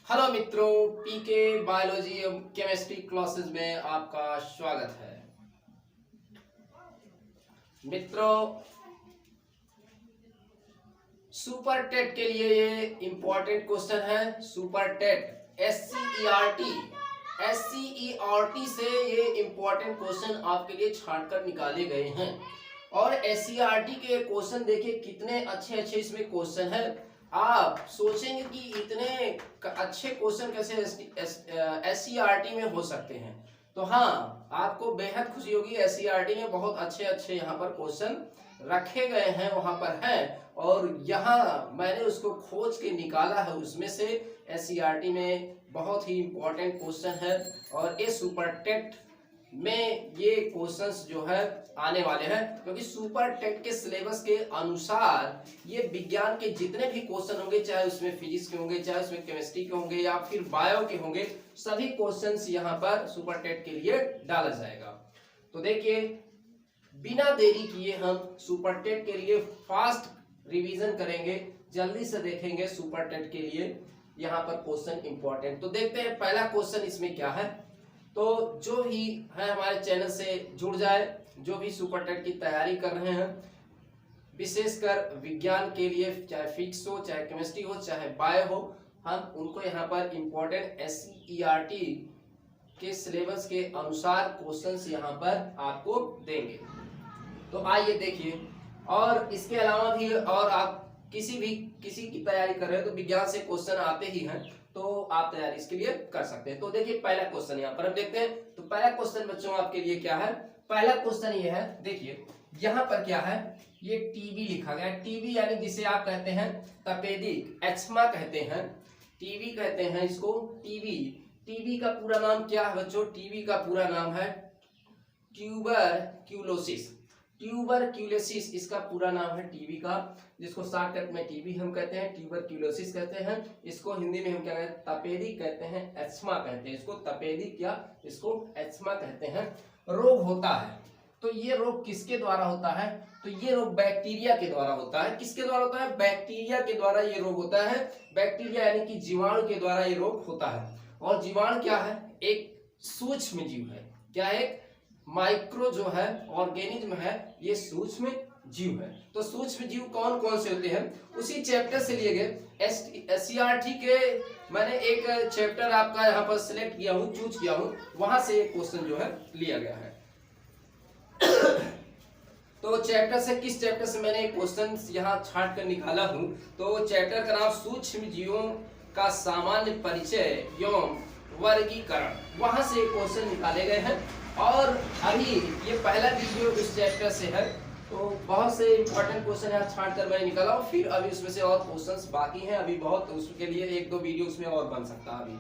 Hello मित्रों, पीके biology एवं chemistry classes में आपका स्वागत है। मित्रों, सुपर टेट के लिए ये इंपॉर्टेंट क्वेश्चन है। सुपर टेट एससीईआरटी से ये इंपॉर्टेंट क्वेश्चन आपके लिए छांटकर निकाले गए हैं। और एससीईआरटी के क्वेश्चन देखिए कितने अच्छे अच्छे इसमें क्वेश्चन है। आप सोचेंगे कि इतने अच्छे क्वेश्चन कैसे एससीईआरटी में हो सकते हैं। तो हाँ, आपको बेहद खुशी होगी। एससीईआरटी में बहुत अच्छे अच्छे यहाँ पर क्वेश्चन रखे गए हैं, वहां पर हैं। और यहाँ मैंने उसको खोज के निकाला है, उसमें से एससीईआरटी में बहुत ही इंपॉर्टेंट क्वेश्चन है। और ये सुपर टेट में ये क्वेश्चंस जो है आने वाले हैं, क्योंकि सुपर टेट के सिलेबस के अनुसार ये विज्ञान के जितने भी क्वेश्चन होंगे, चाहे उसमें फिजिक्स के होंगे, चाहे उसमें केमिस्ट्री के होंगे या फिर बायो के होंगे, सभी क्वेश्चंस यहाँ पर सुपर टेट के लिए डाला जाएगा। तो देखिए, बिना देरी किए हम सुपर टेट के लिए फास्ट रिवीजन करेंगे, जल्दी से देखेंगे सुपर टेट के लिए यहाँ पर क्वेश्चन इंपॉर्टेंट। तो देखते हैं पहला क्वेश्चन इसमें क्या है। तो जो भी है हमारे चैनल से जुड़ जाए, जो भी सुपर टेट की तैयारी कर रहे हैं, विशेषकर विज्ञान के लिए, चाहे फिजिक्स हो, चाहे केमिस्ट्री हो, चाहे बायो हो, हम उनको यहाँ पर इंपॉर्टेंट एससीईआरटी के सिलेबस के अनुसार क्वेश्चंस यहाँ पर आपको देंगे। तो आइए देखिए। और इसके अलावा भी और आप किसी की तैयारी कर रहे हो तो विज्ञान से क्वेश्चन आते ही हैं, तो आप तैयारी इसके लिए कर सकते हैं। तो देखिए पहला क्वेश्चन यहाँ पर हम देखते हैं। तो पहला क्वेश्चन बच्चों आपके लिए क्या है। पहला क्वेश्चन ये है, देखिए यहाँ पर क्या है, ये टीबी लिखा गया है। टीबी यानी जिसे आप कहते हैं तपेदिक एस्मा कहते हैं, टीबी कहते हैं इसको, टीबी। टीबी का पूरा नाम क्या है बच्चों। टीबी का पूरा नाम है ट्यूबरक्यूलोसिस। ट्यूबरक्यूलोसिस इसका पूरा नाम है टीबी का, जिसको शॉर्टकट में टीबी हम कहते हैं, ट्यूबरक्यूलोसिस कहते हैं। इसको हिंदी में हम क्या कहते हैं, तपेदिक कहते हैं, एस्मा कहते हैं। इसको तपेदिक या इसको एस्मा कहते हैं। रोग होता है, तो ये रोग किसके द्वारा होता है। तो ये रोग बैक्टीरिया के द्वारा होता है। किसके द्वारा होता है, बैक्टीरिया के द्वारा ये रोग होता है। बैक्टीरिया यानी कि जीवाणु के द्वारा ये रोग होता है। और जीवाणु क्या है, एक सूक्ष्म जीव है। क्या है, माइक्रो जो है ऑर्गेनिज्म है, ये सूक्ष्म जीव है। तो सूक्ष्म जीव कौन कौन से होते हैं, उसी चैप्टर से लिए गए। एससीईआरटी के मैंने एक चैप्टर आपका यहाँ पर सिलेक्ट किया हूँ, चूज किया हूँ, वहां से एक क्वेश्चन जो है लिया गया है। तो चैप्टर से, किस चैप्टर से मैंने एक क्वेश्चन यहाँ छांट कर निकाला हूँ, तो चैप्टर का नाम सूक्ष्म जीवों का सामान्य परिचय एवं वर्गीकरण, वहां से क्वेश्चन निकाले गए हैं। और अभी ये पहला वीडियो इस चैप्टर से है, तो बहुत से इंपॉर्टेंट क्वेश्चन यहाँ छांट कर मैंने निकाला हूँ। फिर अभी उसमें से और क्वेश्चंस बाकी हैं, अभी बहुत, उसके लिए एक दो वीडियो उसमें और बन सकता है। अभी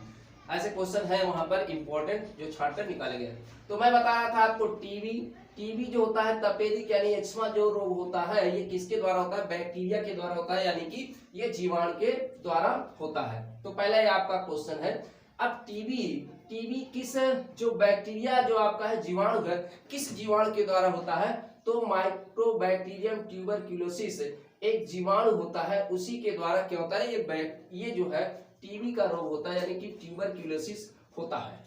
ऐसे क्वेश्चन है वहां पर इंपॉर्टेंट जो छांट कर निकाले गए। तो मैं बता रहा था आपको टीबी जो होता है, तपेदिक यानी एस्मा जो रोग होता है, ये किसके द्वारा होता है, बैक्टीरिया के द्वारा होता है, यानी कि ये जीवाणु के द्वारा होता है। तो पहला ये आपका क्वेश्चन है। अब टीबी किस, जो बैक्टीरिया जो आपका है जीवाणु है, किस जीवाणु के द्वारा होता है। तो माइक्रोबैक्टीरियम ट्यूबरक्यूलोसिस एक जीवाणु होता है, उसी के द्वारा क्या होता है, ये जो है टीबी का रोग होता है, यानी कि ट्यूबरक्यूलोसिस होता है।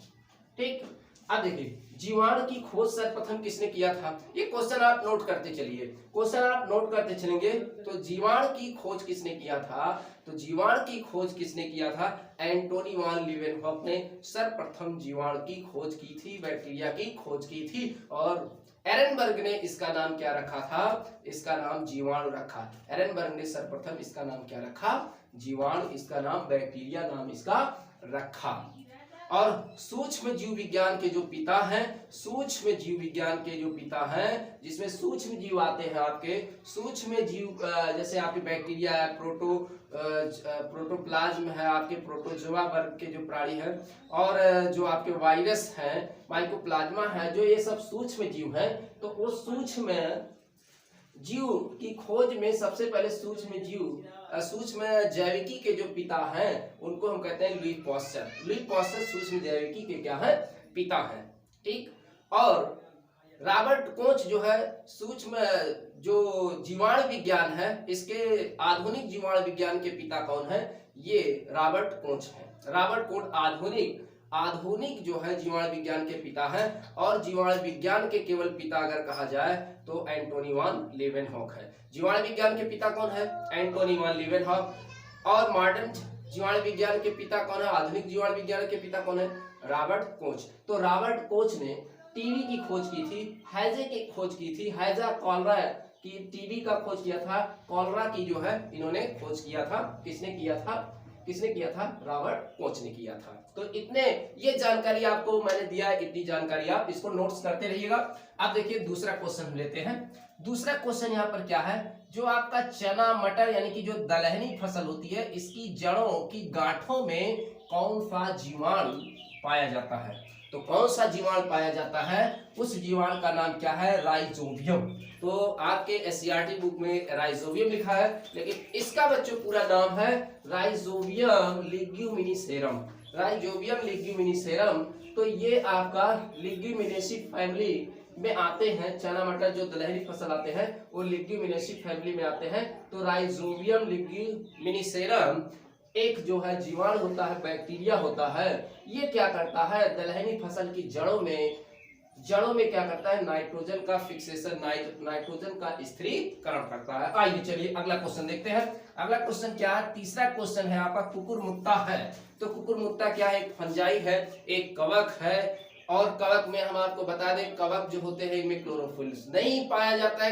ठीक, अब देखिए जीवाणु की खोज सर्वप्रथम किसने किया था। ये क्वेश्चन आप नोट करते चलिए, क्वेश्चन आप नोट करते चलेंगे। तो जीवाणु की खोज किसने किया था, तो जीवाणु की खोज किसने किया था, एंटोनी वान लीवेनहॉफ ने सर्वप्रथम जीवाणु की खोज की थी, बैक्टीरिया की खोज की थी। और एरेनबर्ग ने इसका नाम क्या रखा था, इसका नाम जीवाणु रखा। एरेनबर्ग ने सर्वप्रथम इसका नाम क्या रखा, जीवाणु, इसका नाम बैक्टीरिया नाम इसका रखा। और सूक्ष्म जीव विज्ञान के जो पिता हैं, सूक्ष्म जीव विज्ञान के जो पिता हैं, जिसमें सूक्ष्म जीव आते हैं आपके, सूक्ष्म जीव जैसे आपके बैक्टीरिया है, प्रोटोप्लाज्म है, आपके प्रोटोजोआ वर्ग के जो प्राणी हैं, और जो आपके वायरस हैं, माइकोप्लाज्मा है, जो ये सब सूक्ष्म जीव हैं। तो वो सूक्ष्म जीव की खोज में सबसे पहले सूक्ष्म जैविकी के जो पिता हैं, उनको हम कहते हैं लुई पास्चर। लुई पास्चर सूक्ष्म जैविकी के क्या है, पिता हैं। ठीक, और रॉबर्ट कोच जो है सूक्ष्म जो जीवाणु विज्ञान है, इसके आधुनिक जीवाणु विज्ञान के पिता कौन है, ये रॉबर्ट कोच है। रॉबर्ट कोच आधुनिक जो है जीवाणु विज्ञान के पिता है। और जीवाणु विज्ञान के केवल पिता अगर कहा जाए तो एंटोनी वान लीवेनहॉक है। जीवाणु विज्ञान के पिता कौन है? एंटोनी वान लीवेनहॉक। और मॉडर्न जीवाणु विज्ञान के पिता कौन है? आधुनिक जीवाणु विज्ञान के पिता कौन है? Robert Koch. तो रॉबर्ट कोच ने टीबी की खोज की थी, हैजे की खोज की थी, हैजा कॉलरा की टीबी का खोज किया था, कॉलरा की जो है इन्होंने खोज किया था। किसने किया था? रॉबर्ट कोच ने किया था। तो इतने ये जानकारी आपको मैंने दिया है, इतनी जानकारी आप इसको नोट्स करते रहिएगा। अब देखिए दूसरा क्वेश्चन लेते हैं। दूसरा क्वेश्चन यहाँ पर क्या है? जो आपका चना मटर यानी कि जो दलहनी फसल होती है, इसकी जड़ों की गांठों में कौन सा जीवाणु पाया जाता है? तो कौन सा जीवाणु पाया जाता है? उस जीवाणु का नाम क्या है? राइजोबियम। तो आपके एससीईआरटी बुक में राइजोबियम लिखा है, लेकिन इसका बच्चों पूरा नाम है राइजोबियम लेग्यूमिनिसेरम। राइजोबियम लेग्यूमिनिसेरम। तो ये आपका लेग्यूमिनेसी फैमिली में आते हैं। चना मटर जो दलहनी फसल आते हैं वो लेग्यूमिनेसी फैमिली में आते हैं। तो राइजोबियम लेग्यूमिनिसेरम एक जो है जीवाणु होता है, बैक्टीरिया होता है। ये क्या करता है? दलहनी फसल की जड़ों में क्या करता है? नाइट्रोजन का फिक्सेशन, नाइट्रोजन का स्थिरीकरण करता है। आइए चलिए अगला क्वेश्चन देखते हैं। अगला क्वेश्चन क्या है? तीसरा क्वेश्चन है आपका कुकुरमुत्ता है। तो कुकुरमुत्ता क्या है? एक फंजाई है, एक कवक है। और कवक में हम आपको बता दें, कवक जो होते हैं इनमें क्लोरोफिल नहीं पाया जाता है।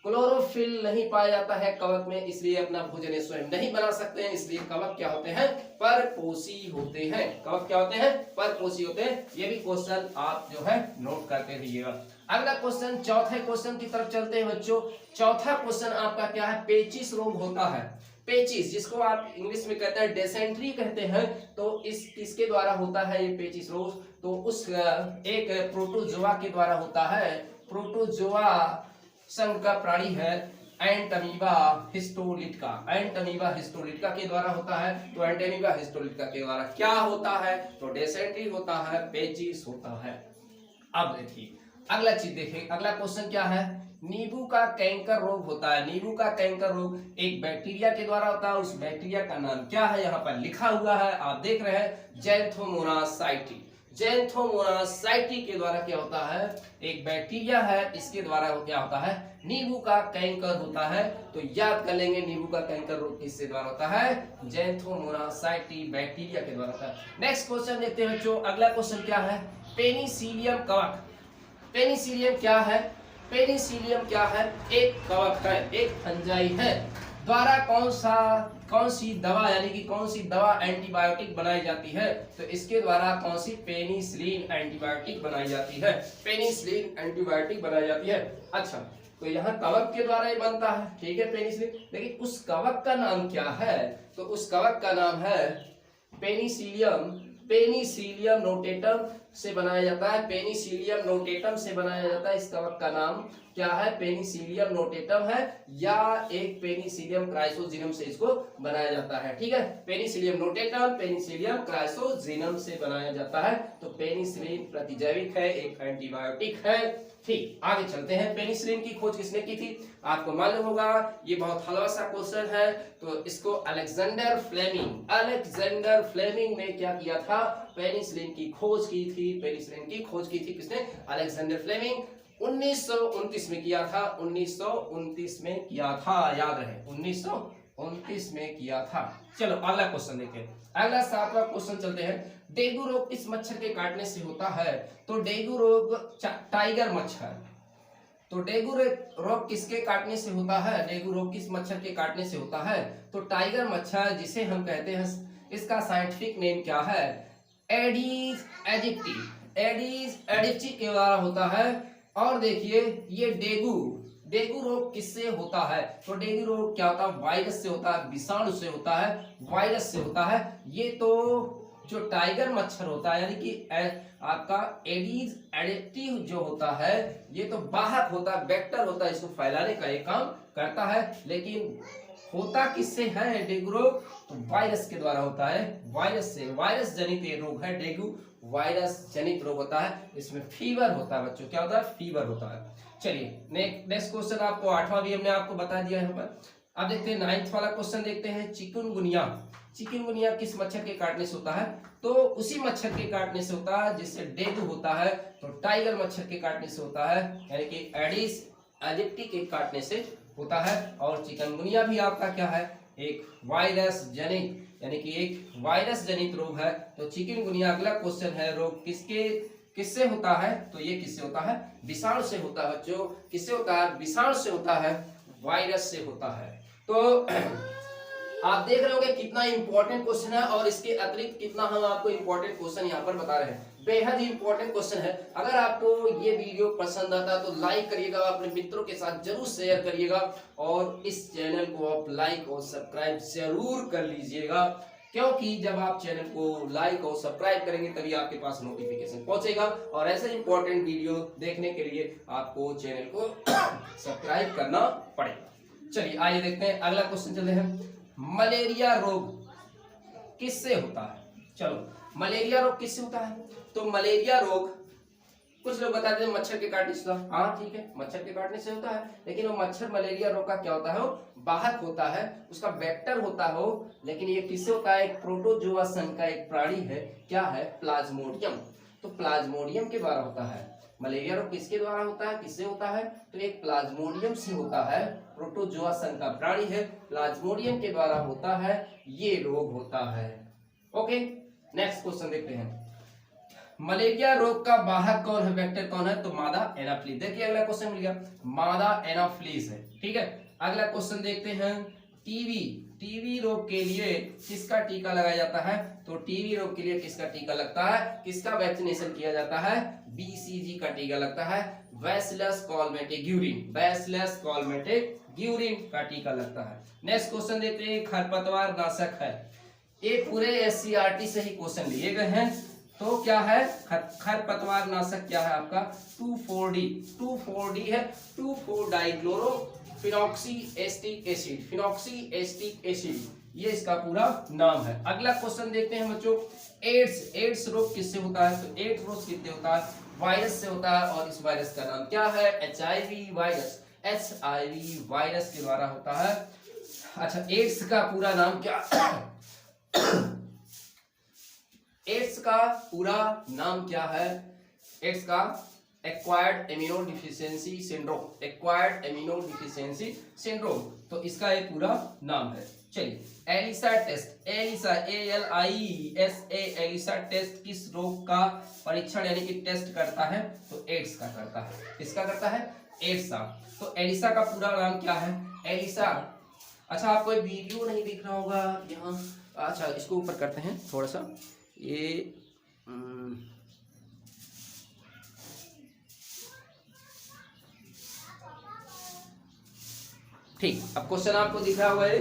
क्लोरोफिल नहीं पाया जाता है कवक में, इसलिए अपना भोजन स्वयं नहीं बना सकते हैं। इसलिए कवक क्या होते हैं? परपोषी होते हैं। कवक क्या होते हैं? परपोषी होते हैं। ये भी क्वेश्चन आप जो है नोट करते रहिएगा। अगला क्वेश्चन, चौथे क्वेश्चन की तरफ चलते हैं बच्चों। चौथा क्वेश्चन आपका क्या है? पेचिस रोग होता है। पेचिस, जिसको आप इंग्लिश में कहते हैं डेसेंट्री कहते हैं, तो किसके द्वारा होता है ये पेचिस रोग? तो उस एक प्रोटोजोआ के द्वारा होता है। प्रोटोजोआ संघ का प्राणी है एंटमीबा हिस्टोलिटिका। एंटमीबा हिस्टोलिटिका के द्वारा होता है। तो एंटमीबा हिस्टोलिटिका के द्वारा क्या होता है? तो डेसेंट्री होता है, पेचिस होता है। अब देखिए अगला चीज देखें। अगला क्वेश्चन क्या है? नींबू का कैंकर रोग होता है। नींबू का कैंकर रोग एक बैक्टीरिया के द्वारा होता है। उस बैक्टीरिया का नाम क्या है? यहाँ पर लिखा हुआ है, आप देख रहे हैं, ज़ैंथोमोनासाइटी। ज़ैंथोमोनासाइटी के द्वारा क्या होता है? एक बैक्टीरिया है, इसके द्वारा क्या होता है? नींबू का कैंकर होता है। तो याद कर लेंगे नींबू का कैंकर रोग किसके द्वारा होता है? ज़ैंथोमोनासाइटी बैक्टीरिया के द्वारा होता है। नेक्स्ट क्वेश्चन देखते हैं बच्चों। अगला क्वेश्चन क्या है? पेनिसिलियम कवक। पेनिसिलियम क्या है? पेनिसिलियम क्या है? एक कवक है, एक फंजाई है। द्वारा कौन सी दवा यानी कि कौन सी दवा एंटीबायोटिक बनाई जाती है? तो इसके द्वारा कौन सी? पेनिसिलिन एंटीबायोटिक बनाई जाती है। पेनिसिलिन एंटीबायोटिक बनाई जाती है। अच्छा, तो यहाँ कवक के द्वारा ही बनता है, ठीक है, पेनिसिलिन। लेकिन उस कवक का नाम क्या है? तो उस कवक का नाम है पेनिसिलियम। पेनिसिलियम नोटेटम से बनाया जाता है। पेनिसिलियम नोटेटम से बनाया जाता है। इस कवक का नाम क्या है? पेनिसिलियम नोटेटम है, या एक पेनिसिलियम क्राइसोजीनम से इसको बनाया जाता है। ठीक है, पेनिसिलियम नोटेटम पेनिसिलियम क्राइसोजीनम से बनाया जाता है। तो पेनिसिलिन प्रतिजैविक है, एक एंटीबायोटिक है। ठीक, आगे चलते हैं। पेनिसिलिन की खोज किसने की थी? आपको मालूम होगा, ये बहुत हलवा सा क्वेश्चन है। तो इसको अलेक्जेंडर फ्लेमिंग ने क्या किया था? पेनिसिलिन की खोज की थी। पेनिसिलिन की खोज की थी किसने? Alexander Fleming. 1929 में किया था। 1929 में किया था, याद रहे, 1929 में किया था। चलो अगला क्वेश्चन देखते हैं। अगला 7वां क्वेश्चन चलते हैं। डेंगू रोग किस मच्छर के काटने से होता है? तो डेंगू रोग टाइगर मच्छर। तो डेंगू रोग किसके काटने से होता है? डेंगू रोग किस मच्छर के काटने से होता है? तो टाइगर मच्छर, जिसे हम कहते हैं, इसका साइंटिफिक नेम क्या है? Aedes aegypti. एडीज एजिप्टी के द्वारा होता है। और देखिए ये डेंगू रोग किससे होता है? तो डेंगू रोग क्या होता है? वायरस से होता है, विषाणु से होता है, वायरस से होता है। ये तो जो टाइगर मच्छर होता है यानी कि आपका एडीज एजिप्टी जो होता है, ये तो वाहक होता है, वेक्टर होता है, इसको फैलाने का एक काम करता है। लेकिन होता किससे है डेंगू रोग? तो वायरस के द्वारा होता है, वायरस से। वायरस जनित ये रोग है डेंगू, वायरस जनित रोग होता है। इसमें फीवर होता है बच्चों, क्या होता है? फीवर होता है। चलिए नेक्स्ट क्वेश्चन आपको 8वां भी हमने आपको बता दिया यहाँ पर। अब देखते हैं 9th वाला क्वेश्चन देखते हैं। चिकुनगुनिया चिकनगुनिया किस मच्छर के काटने से होता है? तो उसी मच्छर के काटने से होता है जिससे डेंगू होता है, तो टाइगर मच्छर के काटने से होता है, यानी कि एडिस एजिप्टी के काटने से होता है। और चिकनगुनिया भी आपका क्या है? एक वायरस जनित, यानी कि एक वायरस जनित रोग है। तो चिकनगुनिया अगला क्वेश्चन है, रोग किससे होता है? तो ये किससे होता है? विषाणु से होता है बच्चों। किससे होता है? विषाणु से होता है, वायरस से होता है। तो आप देख रहे होंगे कितना इंपॉर्टेंट क्वेश्चन है, और इसके अतिरिक्त कितना हम आपको इंपॉर्टेंट क्वेश्चन यहाँ पर बता रहे हैं। बेहद ही इंपॉर्टेंट क्वेश्चन है। अगर आपको ये वीडियो पसंद आता है तो लाइक करिएगा, अपने मित्रों के साथ जरूर शेयर करिएगा, और इस चैनल को आप लाइक और सब्सक्राइब जरूर कर लीजिएगा, क्योंकि जब आप चैनल को लाइक और सब्सक्राइब करेंगे तभी आपके पास नोटिफिकेशन पहुंचेगा, और ऐसे इंपॉर्टेंट वीडियो देखने के लिए आपको चैनल को सब्सक्राइब करना पड़ेगा। चलिए आइए देखते हैं अगला क्वेश्चन। चलते हैं, मलेरिया रोग किससे होता है? चलो, मलेरिया रोग किससे होता है? तो मलेरिया रोग कुछ लोग बताते हैं मच्छर के काटने से। हाँ ठीक है, मच्छर के काटने से होता है, लेकिन वो मच्छर मलेरिया रोग का क्या होता है? वो वाहक होता है, उसका वेक्टर होता है वो। लेकिन ये किससे होता है? एक प्रोटोजोआ संघ का एक प्राणी है, क्या है? प्लाज्मोडियम। तो प्लाज्मोडियम के द्वारा होता है। मलेरिया रोग किसके द्वारा होता है? किससे होता है? तो एक प्लाज्मोडियम से होता है, प्रोटोजोआ संघ का प्राणी है, प्लाज्मोडियम के द्वारा होता है, ये रोग होता है। ओके, नेक्स्ट क्वेश्चन देखते हैं, मलेरिया रोग का वाहक कौन है? वेक्टर कौन है? तो मादा एनाफ्लीज। देखिए अगला क्वेश्चन मिल गया, मादा एनाफ्लीज है। ठीक है, अगला क्वेश्चन देखते हैं, टीबी रोग के लिए किसका टीका लगाया जाता है? तो टीबी रोग के लिए किसका टीका लगता है? किसका वैक्सीनेशन किया जाता है? बीसीजी का टीका लगता है, बैसिलस कॉलमेटिग्यूरिन, बैसिलस कॉलमेटिग्यूरिन का टीका लगता है। नेक्स्ट क्वेश्चन देखते हैं, खरपतवार नाशक है। ये पूरे एससीईआरटी से ही क्वेश्चन लिए गए हैं। तो क्या है खरपतवार नाशक? क्या है आपका? 2,4-D। 2,4-D है, 2,4-डाइक्लोरो phenoxy acetic acid, phenoxy acetic acid, ये इसका पूरा नाम है। अगला क्वेश्चन देखते हैं बच्चों, एड्स रोग किससे होता है? तो एड्स रोग किससे होता है? वायरस से होता है, और इस वायरस का नाम क्या है? HIV वायरस, HIV वायरस के द्वारा होता है। अच्छा, एड्स का पूरा नाम क्या? एड्स का पूरा नाम क्या है? एड्स का acquired immunodeficiency syndrome, acquired immunodeficiency syndrome, तो इसका एक पूरा नाम है। चलिए, ELISA test, ELISA ALISA, ELISA test किस रोग का परीक्षण यानी कि टेस्ट करता है? तो एड्स का करता है। किसका करता है? एड्स का। तो एलिसा का पूरा नाम क्या है? एलिसा। अच्छा, आपको वीडियो नहीं दिख रहा होगा यहाँ, अच्छा इसको ऊपर करते हैं थोड़ा सा, ये ठीक, अब क्वेश्चन आपको दिख रहा हुआ है।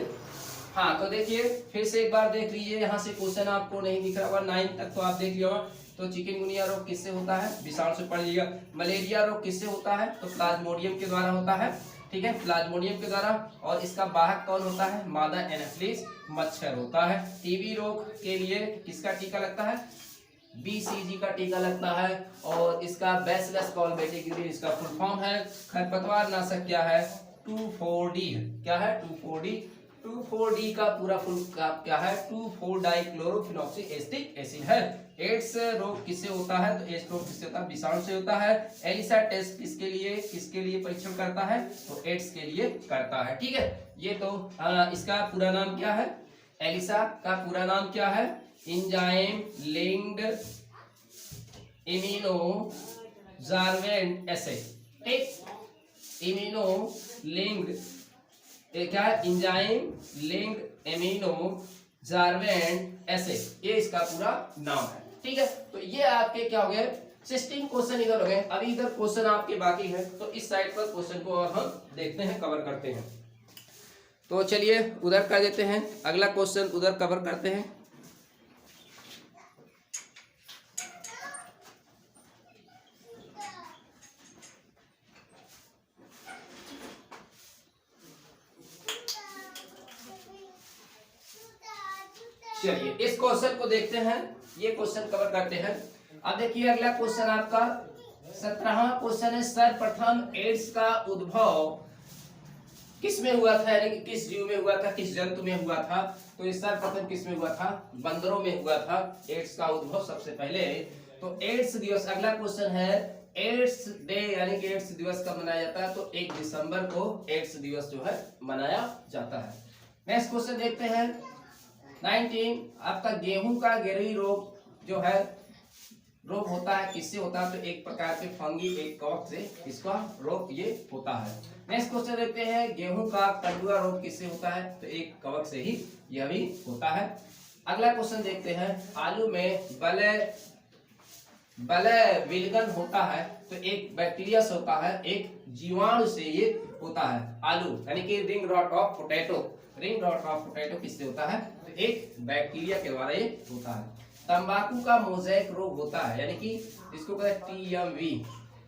हाँ, तो देखिए फिर से एक बार देख लीजिए, यहाँ से क्वेश्चन आपको नहीं दिख रहा होगा, 9 तक तो आप देख लिया होगा। तो चिकनगुनिया रोग किससे होता है? विषाणु से पढ़ लीजिएगा। मलेरिया रोग किससे होता है? तो प्लाज्मोडियम के द्वारा होता है। ठीक है, प्लाज्मोडियम के द्वारा, और इसका वाहक कौन होता है? मादा एनाफ्लिस मच्छर होता है। टीबी रोग के लिए किसका टीका लगता है? BCG का टीका लगता है, और इसका बैसिलस कॉलमेटिग्यूरिन इसका फुल फॉर्म है। खरपतवार नाशक क्या है? 2,4-D है। क्या है? 2,4-D। 2,4-D का पूरा फुल क्या है? 2,4-डाइक्लोरोफिनॉक्सी एस्टिक एसिड है। एड्स रोग किससे होता है? तो एड्स रोग किससे होता है? विषाणु से होता है। एलिसा टेस्ट किसके लिए परीक्षण करता है? तो एड्स के लिए करता है। ठीक है, ये तो इसका पूरा नाम क्या है? एलिसा का पूरा नाम क्या है? एंजाइम लिंक्ड इम्यूनोजार्वेंट एसे। ठीक, इम्यूनो लिंक्ड क्या है? एंजाइम लिंक्ड इम्यूनोजार्वेंट एसे, ये इसका पूरा नाम है। ठीक है, तो ये आपके क्या हो गए? 16 क्वेश्चन इधर हो गए। अभी इधर क्वेश्चन आपके बाकी है, तो इस साइड पर क्वेश्चन को और हम देखते हैं, कवर करते हैं। तो चलिए उधर कर देते हैं, अगला क्वेश्चन उधर कवर करते हैं। चलिए इस क्वेश्चन को देखते हैं, ये क्वेश्चन कवर करते हैं। अब देखिए अगला क्वेश्चन आपका 17वां क्वेश्चन है, सर्वप्रथम एड्स का उद्भव किस में हुआ था, यानी कि किस जीव में हुआ था, किस जंतु में हुआ था? तो ये सर्वप्रथम किस में हुआ था? बंदरों में हुआ था एड्स का उद्भव सबसे पहले। तो एड्स दिवस, अगला क्वेश्चन है एड्स डे, यानी कि एड्स दिवस कब मनाया जाता है? तो 1 दिसंबर को एड्स दिवस जो है मनाया जाता है। नेक्स्ट क्वेश्चन देखते हैं 19, आपका गेहूं का गिरवी रोग जो है रोग होता है किससे होता है? तो एक प्रकार के फंगी, एक कवक से इसका रोग ये होता है। नेक्स्ट क्वेश्चन देखते हैं गेहूं का कंडुआ रोग किससे होता है? तो एक कवक से ही यह भी होता है। अगला क्वेश्चन देखते हैं आलू में विलगन होता है तो एक बैक्टीरिया से होता है, एक जीवाणु से ये होता है। आलू यानी कि रिंग रॉट ऑफ पोटैटो किससे होता है? तो एक बैक्टीरिया के द्वारा ये होता है। तंबाकू का मोज़ेक रोग होता है, यानी कि इसको कहते हैं टीएमवी,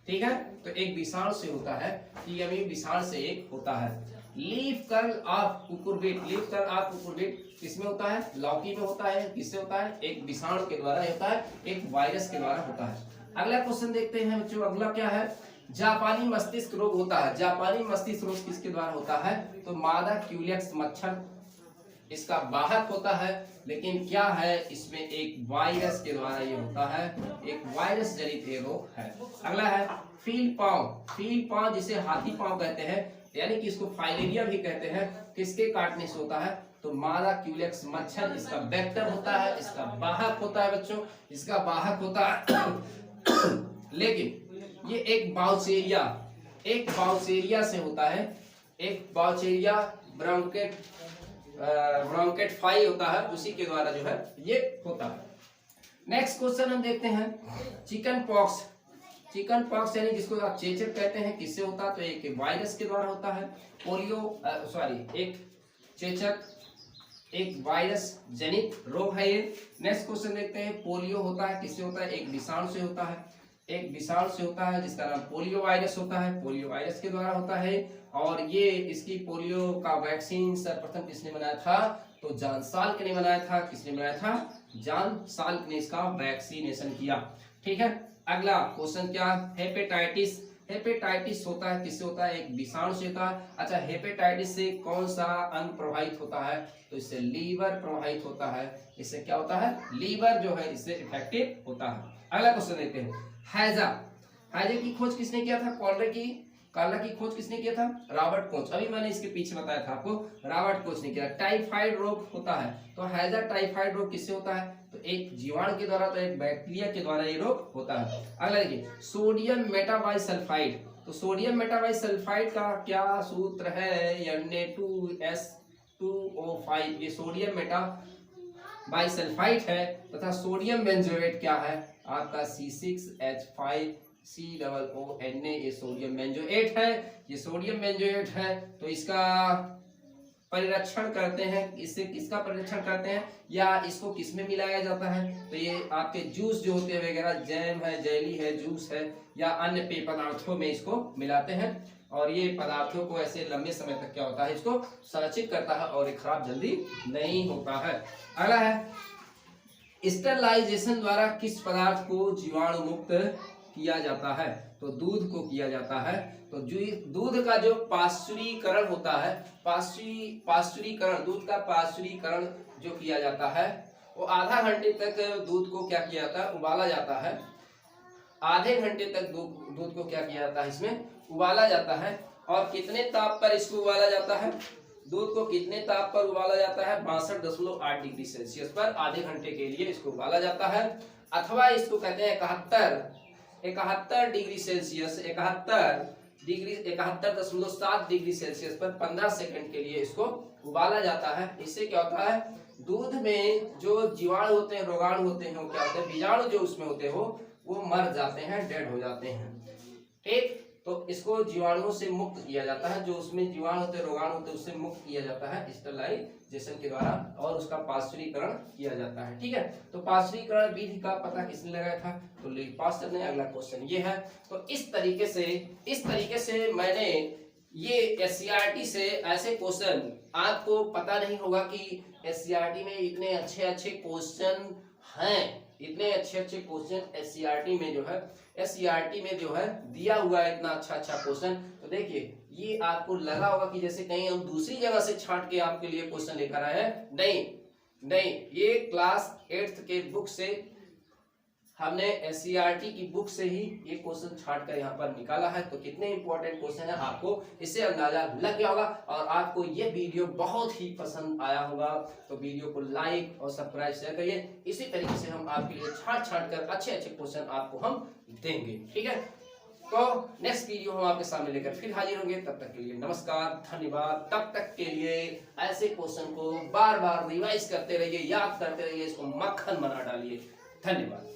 ठीक है, तो एक विषाणु से होता है, टीएमवी विषाणु से एक होता है। लीफ कर्ल ऑफ कुकुरबिट किसमें होता है? लौकी में होता है। किससे होता है? एक विषाणु के द्वारा होता है, एक वायरस के द्वारा होता है। अगला क्वेश्चन देखते हैं बच्चों, अगला क्या है? जापानी मस्तिष्क रोग होता है। जापानी मस्तिष्क रोग किसके द्वारा होता है? तो मादा क्यूलेक्स मच्छर इसका वाहक होता है, लेकिन क्या है इसमें एक वायरस के द्वारा ये होता है, एक वायरस जनित ये रोग है। अगला है फील पांव जिसे हाथी पांव कहते हैं, यानी कि इसको फाइलेरिया भी कहते हैं, किसके काटने से होता है? तो मादा क्यूलेक्स मच्छर इसका वेक्टर होता है, इसका वाहक होता है बच्चों, इसका वाहक होता है लेकिन ये एक बाउचेरिया से होता है, एक बाउचेरिया ब्रोंकेट फाई होता है, उसी के द्वारा जो है ये होता है। नेक्स्ट क्वेश्चन हम देखते हैं चिकन पॉक्स यानी जिसको आप चेचक कहते हैं, किससे होता है? तो एक वायरस के द्वारा होता है। एक चेचक एक वायरस जनित रोग है ये। नेक्स्ट क्वेश्चन देखते हैं पोलियो होता है, किससे होता है? एक विषाणु से होता है, जिसका नाम पोलियो वायरस होता है, पोलियो वायरस के द्वारा होता है। और ये इसकी पोलियो का वैक्सीन सर्वप्रथम किसने बनाया था? तो जॉन साल्क ने बनाया था। किसने बनाया था? जॉन साल्क ने इसका वैक्सीनेशन किया, ठीक है। अगला क्वेश्चन क्या? हेपेटाइटिस होता है, किससे होता है? एक विषाणु से होता है। अच्छा, हेपेटाइटिस से कौन सा अंग प्रभावित होता है? तो इससे लीवर प्रभावित होता है। इससे क्या होता है? लीवर जो है इससे इफेक्टिव होता है। अगला क्वेश्चन देखते हैं हैजा की खोज किसने किया था? कॉलरा की खोज किसने किया था? Robert Koch. अभी मैंने इसके पीछे बताया था आपको, रॉबर्ट कोच ने किया। टाइफाइड रोग होता है, तो हैजा टाइफाइड रोग किससे होता है? तो एक जीवाणु के द्वारा, तो एक बैक्टीरिया के द्वारा ये रोग होता है। अगला देखिए सोडियम मेटाबाइसल्फाइड, तो सोडियम मेटाबाइसल्फाइड का क्या सूत्र है? Na2S2O5, ये सोडियम मेटाबाइसल्फाइड है। तथा सोडियम बेंजोएट क्या है? आपका C6H5COONA, ये सोडियम बेंजोएट है। ये सोडियम बेंजोएट है, तो इसका परिरक्षण करते हैं, इससे किसका परिरक्षण करते हैं या इसको किस में मिलाया जाता है? तो ये आपके जूस जो होते हैं वगैरह, जैम है, जेली है, जूस है या अन्य पेय पदार्थों में इसको मिलाते हैं। और ये पदार्थों को ऐसे लंबे समय तक क्या होता है, इसको संरक्षित करता है और ये खराब जल्दी नहीं होता है। अगला है स्टरलाइजेशन द्वारा किस पदार्थ को जीवाणु मुक्त किया जाता है? तो दूध को किया जाता है। तो दूध का जो पाश्चुरीकरण होता है, पाश्चुरीकरण, दूध का पाश्चुरीकरण जो किया जाता है, वो आधा घंटे तक दूध को क्या किया जाता है? उबाला जाता है। आधे घंटे तक दूध को क्या किया जाता है? इसमें उबाला जाता है। और कितने ताप पर इसको उबाला जाता है? दूध को कितने ताप पर उबाला जाता है? 62.8 डिग्री सेल्सियस पर आधे घंटे के लिए इसको उबाला जाता है। अथवा इसको कहते हैं 71 डिग्री सेल्सियस, 71.7 डिग्री सेल्सियस पर 15 सेकंड के लिए इसको उबाला जाता है। इससे क्या होता है? दूध में जो जीवाणु होते हैं, रोगाणु होते हैं, वो क्या होते हैं? बीजाणु जो उसमें होते हो वो मर जाते हैं, डेड हो जाते हैं, ठीक। तो इसको जीवाणुओं से मुक्त किया जाता है, जो उसमें जीवाणु होते हैं, रोगाणु होते हैं, उससे मुक्त किया जाता है स्टरलाइजेशन के द्वारा, और उसका पाश्चुरीकरण किया जाता है, ठीक है। तो पाश्चुरीकरण विधि का पता किसने लगाया था? तो ली पास्चर ने। अगला क्वेश्चन ये है। तो इस तरीके से मैंने ये एससीईआरटी से ऐसे क्वेश्चन, आपको पता नहीं होगा कि एससीईआरटी में इतने अच्छे क्वेश्चन हैं, इतने अच्छे क्वेश्चन एससीईआरटी में जो है दिया हुआ है, इतना अच्छा क्वेश्चन। तो देखिए ये आपको लगा होगा कि जैसे कहीं हम दूसरी जगह से छांट के आपके लिए क्वेश्चन लेकर आए हैं, नहीं नहीं, ये क्लास 8th के बुक से हमने एससीईआरटी की बुक से ही ये क्वेश्चन छांट कर यहाँ पर निकाला है। तो कितने इंपॉर्टेंट क्वेश्चन है आपको इससे अंदाजा लग गया होगा और आपको ये वीडियो बहुत ही पसंद आया होगा। तो वीडियो को लाइक और सब्सक्राइब शेयर करिए। इसी तरीके से हम आपके लिए छांट कर अच्छे अच्छे क्वेश्चन आपको हम देंगे, ठीक है। तो नेक्स्ट वीडियो हम आपके सामने लेकर फिर हाजिर होंगे। तब तक के लिए नमस्कार, धन्यवाद। तब तक के लिए ऐसे क्वेश्चन को बार बार रिवाइज करते रहिए, याद करते रहिए, इसको मक्खन बना डालिए। धन्यवाद।